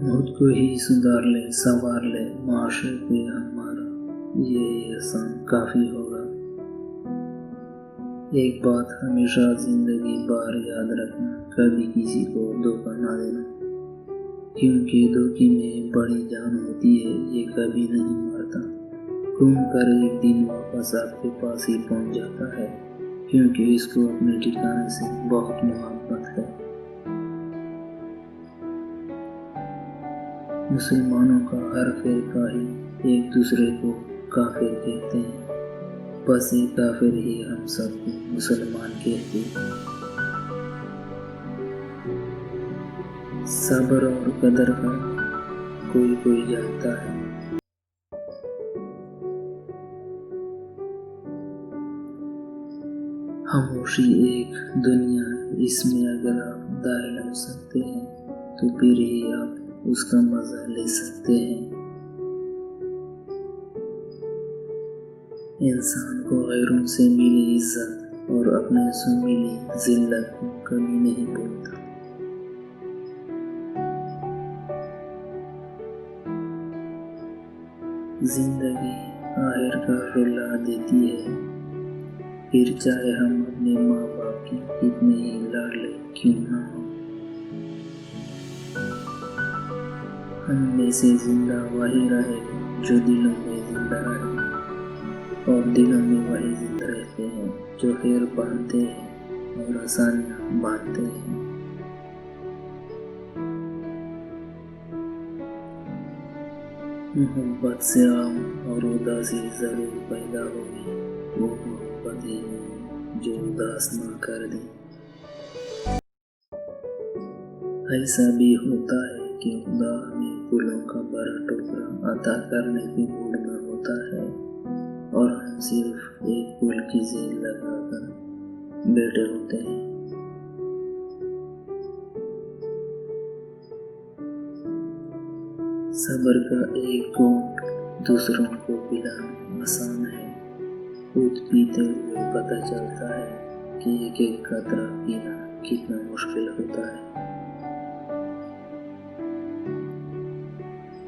खुद को ही सुधार ले, संवार ले, माशरे पे हमारा ये एहसान काफ़ी होगा। एक बात हमेशा ज़िंदगी भर याद रखना, कभी किसी को धोखा ना देना, क्योंकि धोखे में बड़ी जान होती है, ये कभी नहीं मरता। घूम कर एक दिन वापस आपके पास ही पहुंच जाता है, क्योंकि इसको अपने ठिकाने से बहुत मोहब्बत है। मुसलमानों का हर फिरका ही एक दूसरे को काफिर कहते हैं, बस एक काफिर ही हम सबको मुसलमान कहते हैं। सब्र और कदर का कोई कोई जानता है। खामोशी एक दुनिया है, इसमें अगर आप दाखिल हो सकते हैं तो फिर ही आप उसका मजा ले सकते हैं। इंसान को गैरों से मिली इज्जत और अपने से मिली जिल्लत को कभी नहीं भूलता। जिंदगी आखिरकार रुला देती है, फिर चाहे हम अपने माँ बाप की कितने ही लाडले क्यों ना हो। हम में से जिंदा वही रहेगा जो दिलों में जिंदा रहे, और दिलों में वही जिंदा रहते हैं जो खैर बांधते हैं और आसानियाँ बांधते हैं। मोहब्बत से आम और उदासी जरूर पैदा होगी, वो मोहब्बत ही नहीं जो उदास ना कर दे। ऐसा भी होता है कि खुदा हमें फूलों का बड़ा टुकड़ा अता करने के मूड में होता है, और हम सिर्फ एक फूल की जेल लगाकर बैठे होते हैं। सब्र का एक घूंट दूसरों को पिलाना आसान है, खुद पीते हुए पता चलता है कि एक एक कतरा पीना कितना मुश्किल होता है।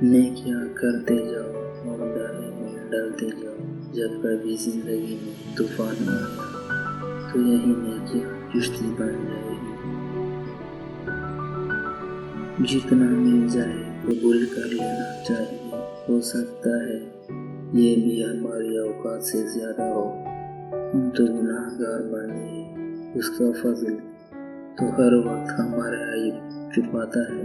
नेकियां करते जाओ और डाले में डालते जाओ, जब कभी जिंदगी में तूफान आया तो यही नेकियां किश्ती बन जाएगी। जितना मिल जाए कबूल कर लेना चाहिए, हो सकता है ये भी हमारी औकात से ज्यादा हो। हम तो गुनाहगार बने, उसका फजल तो हर वक्त हमारे ऐब छुपाता है।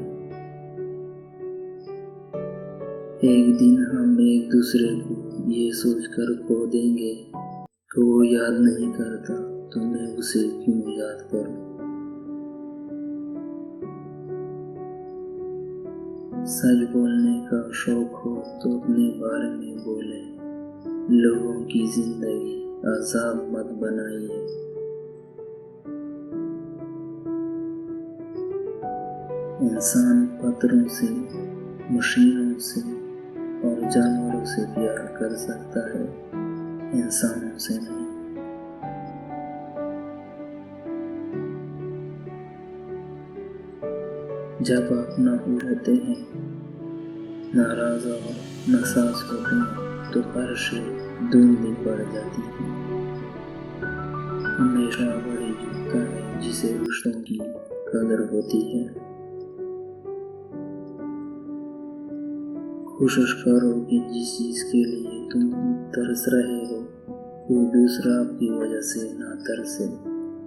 एक दिन हम एक दूसरे को ये सोचकर खो देंगे कि वो याद नहीं करता तो मैं उसे क्यों याद करूं। सच बोलने का शौक हो तो अपने बारे में बोले, लोगों की जिंदगी अजाब मत बनाइए। इंसान पत्थरों से, मशीनों से और जानवरों से प्यार कर सकता है, इंसानों से नहीं। जब आप ना उड़ते हैं, नाराज और नासाज होते हैं तो हर शे धुंधली पड़ जाती है। हमेशा वही जीतता है जिसे रिश्तों की कदर होती है। कोशिश करो कि जिस चीज के लिए तुम तरस रहे हो कोई दूसरा आपकी वजह से ना तरसे,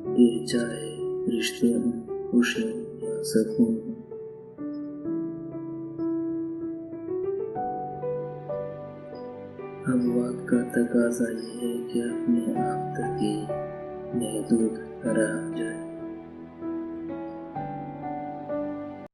फिर चाहे रिश्ते हो, खुशी या सुकून हो। अब वक्त का तकाजा ये है कि अपने आप तक ही महदूद रह जाए।